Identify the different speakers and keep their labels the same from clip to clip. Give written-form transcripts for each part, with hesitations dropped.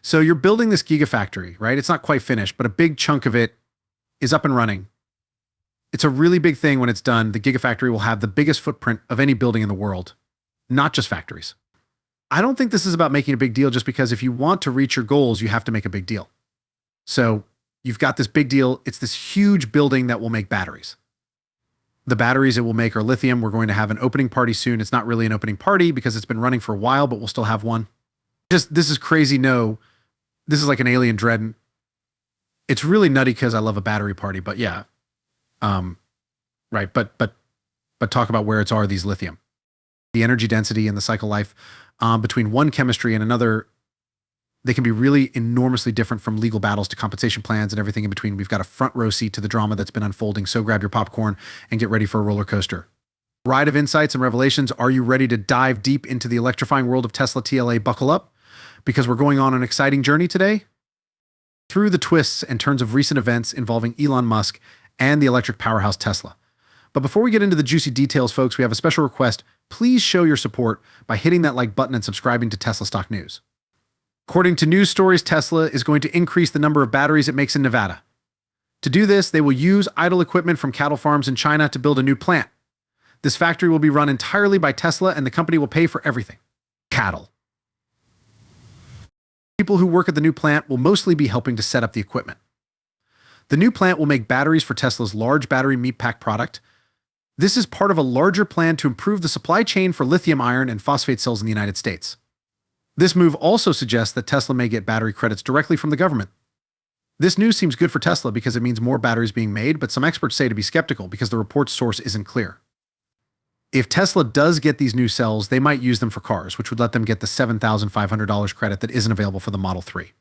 Speaker 1: So you're building this gigafactory, right? It's not quite finished, but a big chunk of it is up and running. It's a really big thing when it's done. The gigafactory will have the biggest footprint of any building in the world, not just factories. I don't think this is about making a big deal just because if you want to reach your goals, you have to make a big deal. So you've got this big deal. It's this huge building that will make batteries. The batteries it will make are lithium. We're going to have an opening party soon. It's not really an opening party because it's been running for a while, but we'll still have one. This is crazy. No, this is like an alien dread. It's really nutty because I love a battery party, but yeah. Right. But talk about where it's are these lithium. The energy density and the cycle life between one chemistry and another, they can be really enormously different, from legal battles to compensation plans and everything in between. We've got a front row seat to the drama that's been unfolding. So grab your popcorn and get ready for a roller coaster. Ride of insights and revelations. Are you ready to dive deep into the electrifying world of Tesla TLA? Buckle up, because we're going on an exciting journey today through the twists and turns of recent events involving Elon Musk and the electric powerhouse Tesla. But before we get into the juicy details, folks, we have a special request. Please show your support by hitting that like button and subscribing to Tesla Stock News. According to news stories, Tesla is going to increase the number of batteries it makes in Nevada. To do this, they will use idle equipment from cattle farms in China to build a new plant. This factory will be run entirely by Tesla, and the company will pay for everything. Cattle. People who work at the new plant will mostly be helping to set up the equipment. The new plant will make batteries for Tesla's large battery meat pack product. This is part of a larger plan to improve the supply chain for lithium iron and phosphate cells in the United States. This move also suggests that Tesla may get battery credits directly from the government. This news seems good for Tesla because it means more batteries being made, but some experts say to be skeptical because the report's source isn't clear. If Tesla does get these new cells, they might use them for cars, which would let them get the $7,500 credit that isn't available for the Model 3.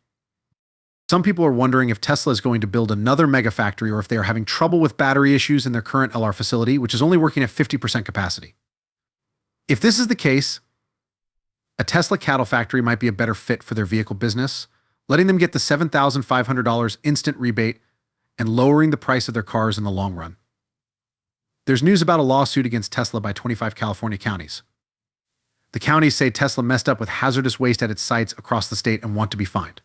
Speaker 1: Some people are wondering if Tesla is going to build another mega factory or if they are having trouble with battery issues in their current LR facility, which is only working at 50% capacity. If this is the case, a Tesla cattle factory might be a better fit for their vehicle business, letting them get the $7,500 instant rebate and lowering the price of their cars in the long run. There's news about a lawsuit against Tesla by 25 California counties. The counties say Tesla messed up with hazardous waste at its sites across the state and want to be fined.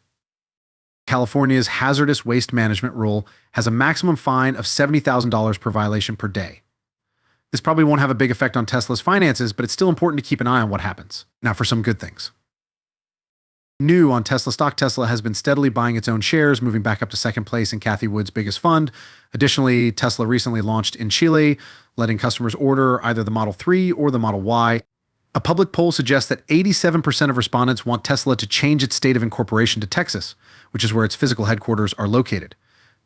Speaker 1: California's hazardous waste management rule has a maximum fine of $70,000 per violation per day. This probably won't have a big effect on Tesla's finances, but it's still important to keep an eye on what happens. Now for some good things. New on Tesla stock, Tesla has been steadily buying its own shares, moving back up to second place in Cathie Wood's biggest fund. Additionally, Tesla recently launched in Chile, letting customers order either the Model 3 or the Model Y. A public poll suggests that 87% of respondents want Tesla to change its state of incorporation to Texas, which is where its physical headquarters are located.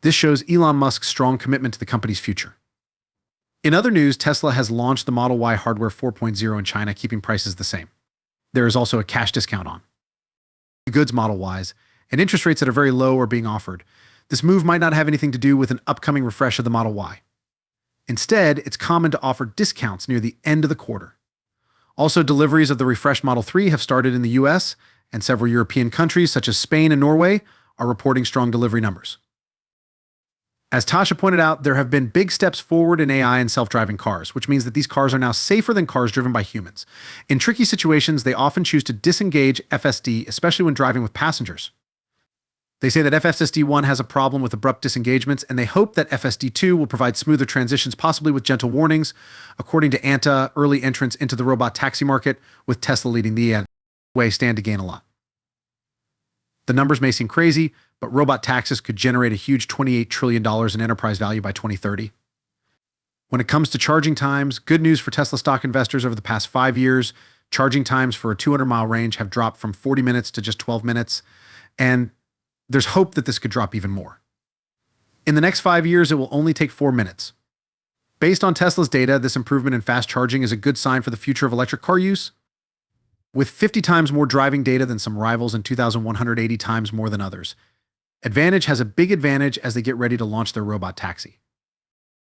Speaker 1: This shows Elon Musk's strong commitment to the company's future. In other news, Tesla has launched the Model Y hardware 4.0 in China, keeping prices the same. There is also a cash discount on the goods Model Ys, and interest rates that are very low are being offered. This move might not have anything to do with an upcoming refresh of the Model Y. Instead, it's common to offer discounts near the end of the quarter. Also, deliveries of the refreshed Model 3 have started in the US, and several European countries, such as Spain and Norway, are reporting strong delivery numbers. As Tasha pointed out, there have been big steps forward in AI and self-driving cars, which means that these cars are now safer than cars driven by humans. In tricky situations, they often choose to disengage FSD, especially when driving with passengers. They say that FSD1 has a problem with abrupt disengagements, and they hope that FSD2 will provide smoother transitions, possibly with gentle warnings. According to Anta, early entrants into the robot taxi market, with Tesla leading the way, stand to gain a lot. The numbers may seem crazy, but robot taxis could generate a huge $28 trillion in enterprise value by 2030. When it comes to charging times, good news for Tesla stock investors. Over the past 5 years, charging times for a 200-mile range have dropped from 40 minutes to just 12 minutes, and there's hope that this could drop even more. In the next 5 years, it will only take 4 minutes. Based on Tesla's data, this improvement in fast charging is a good sign for the future of electric car use. With 50 times more driving data than some rivals and 2,180 times more than others, Advantage has a big advantage as they get ready to launch their robot taxi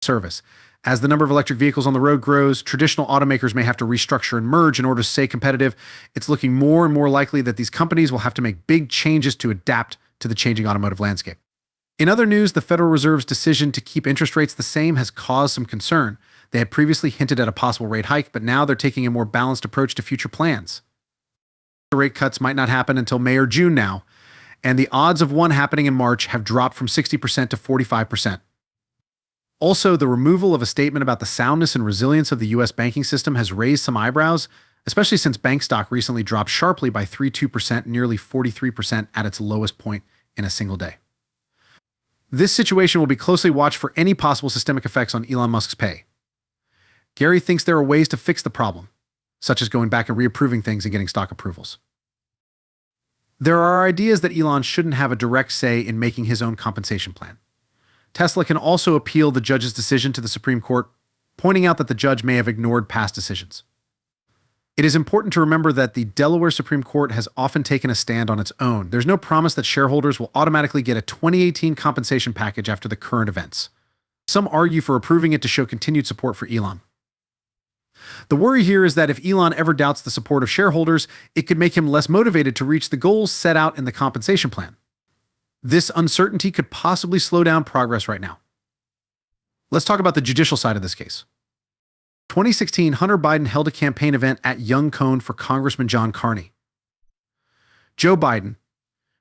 Speaker 1: service. As the number of electric vehicles on the road grows, traditional automakers may have to restructure and merge in order to stay competitive. It's looking more and more likely that these companies will have to make big changes to adapt to the changing automotive landscape. In other news, the Federal Reserve's decision to keep interest rates the same has caused some concern. They had previously hinted at a possible rate hike, but now they're taking a more balanced approach to future plans. The rate cuts might not happen until May or June now, and the odds of one happening in March have dropped from 60% to 45%. Also, the removal of a statement about the soundness and resilience of the U.S. banking system has raised some eyebrows, especially since bank stock recently dropped sharply by 32%, nearly 43% at its lowest point in a single day. This situation will be closely watched for any possible systemic effects on Elon Musk's pay. Gary thinks there are ways to fix the problem, such as going back and reapproving things and getting stock approvals. There are ideas that Elon shouldn't have a direct say in making his own compensation plan. Tesla can also appeal the judge's decision to the Supreme Court, pointing out that the judge may have ignored past decisions. It is important to remember that the Delaware Supreme Court has often taken a stand on its own. There's no promise that shareholders will automatically get a 2018 compensation package after the current events. Some argue for approving it to show continued support for Elon. The worry here is that if Elon ever doubts the support of shareholders, it could make him less motivated to reach the goals set out in the compensation plan. This uncertainty could possibly slow down progress right now. Let's talk about the judicial side of this case. 2016, Hunter Biden held a campaign event at Young Cone for Congressman John Carney. Joe Biden,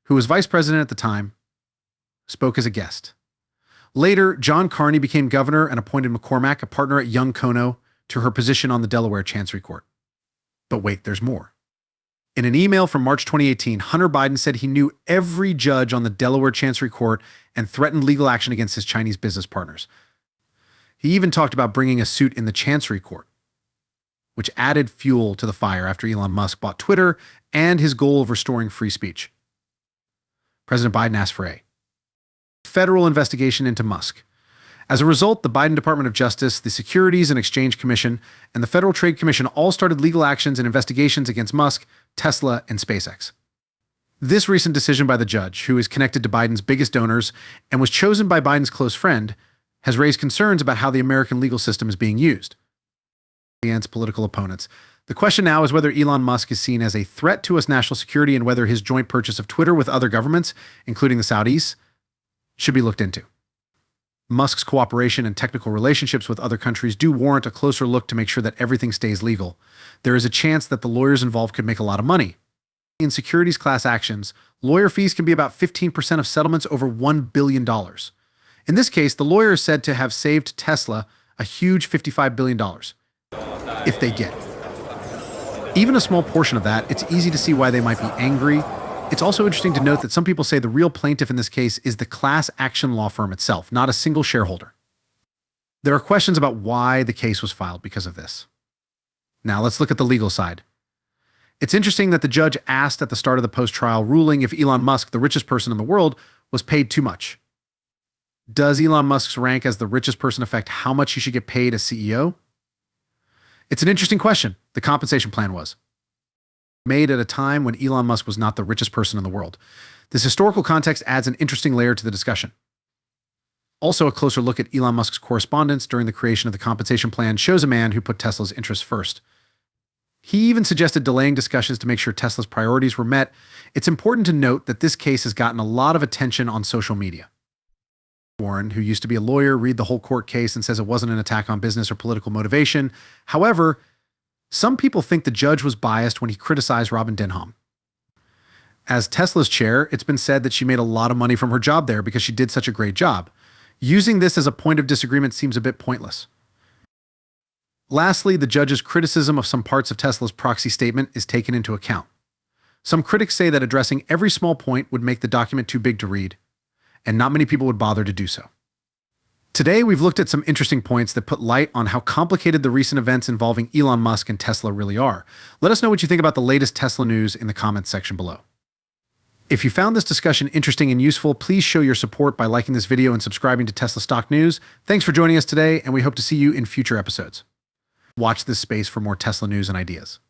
Speaker 1: who was vice president at the time, spoke as a guest. Later, John Carney became governor and appointed McCormack, a partner at Young Cono, to her position on the Delaware Chancery Court. But wait, there's more. In an email from March 2018, Hunter Biden said he knew every judge on the Delaware Chancery Court and threatened legal action against his Chinese business partners. He even talked about bringing a suit in the Chancery Court, which added fuel to the fire after Elon Musk bought Twitter and his goal of restoring free speech. President Biden asked for a federal investigation into Musk. As a result, the Biden Department of Justice, the Securities and Exchange Commission, and the Federal Trade Commission all started legal actions and investigations against Musk, Tesla, and SpaceX. This recent decision by the judge, who is connected to Biden's biggest donors and was chosen by Biden's close friend, has raised concerns about how the American legal system is being used against political opponents. The question now is whether Elon Musk is seen as a threat to U.S. national security and whether his joint purchase of Twitter with other governments, including the Saudis, should be looked into. Musk's cooperation and technical relationships with other countries do warrant a closer look to make sure that everything stays legal. There is a chance that the lawyers involved could make a lot of money. In securities class actions, lawyer fees can be about 15% of settlements over $1 billion. In this case, the lawyer is said to have saved Tesla a huge $55 billion, if they get it. Even a small portion of that, it's easy to see why they might be angry. It's also interesting to note that some people say the real plaintiff in this case is the class action law firm itself, not a single shareholder. There are questions about why the case was filed because of this. Now let's look at the legal side. It's interesting that the judge asked at the start of the post-trial ruling if Elon Musk, the richest person in the world, was paid too much. Does Elon Musk's rank as the richest person affect how much he should get paid as CEO? It's an interesting question. The compensation plan was made at a time when Elon Musk was not the richest person in the world. This historical context adds an interesting layer to the discussion. Also, a closer look at Elon Musk's correspondence during the creation of the compensation plan shows a man who put Tesla's interests first. He even suggested delaying discussions to make sure Tesla's priorities were met. It's important to note that this case has gotten a lot of attention on social media. Warren, who used to be a lawyer, read the whole court case and says it wasn't an attack on business or political motivation. However, some people think the judge was biased when he criticized Robin Denholm. As Tesla's chair, it's been said that she made a lot of money from her job there because she did such a great job. Using this as a point of disagreement seems a bit pointless. Lastly, the judge's criticism of some parts of Tesla's proxy statement is taken into account. Some critics say that addressing every small point would make the document too big to read, and not many people would bother to do so. Today, we've looked at some interesting points that put light on how complicated the recent events involving Elon Musk and Tesla really are. Let us know what you think about the latest Tesla news in the comments section below. If you found this discussion interesting and useful, please show your support by liking this video and subscribing to Tesla Stock News. Thanks for joining us today, and we hope to see you in future episodes. Watch this space for more Tesla news and ideas.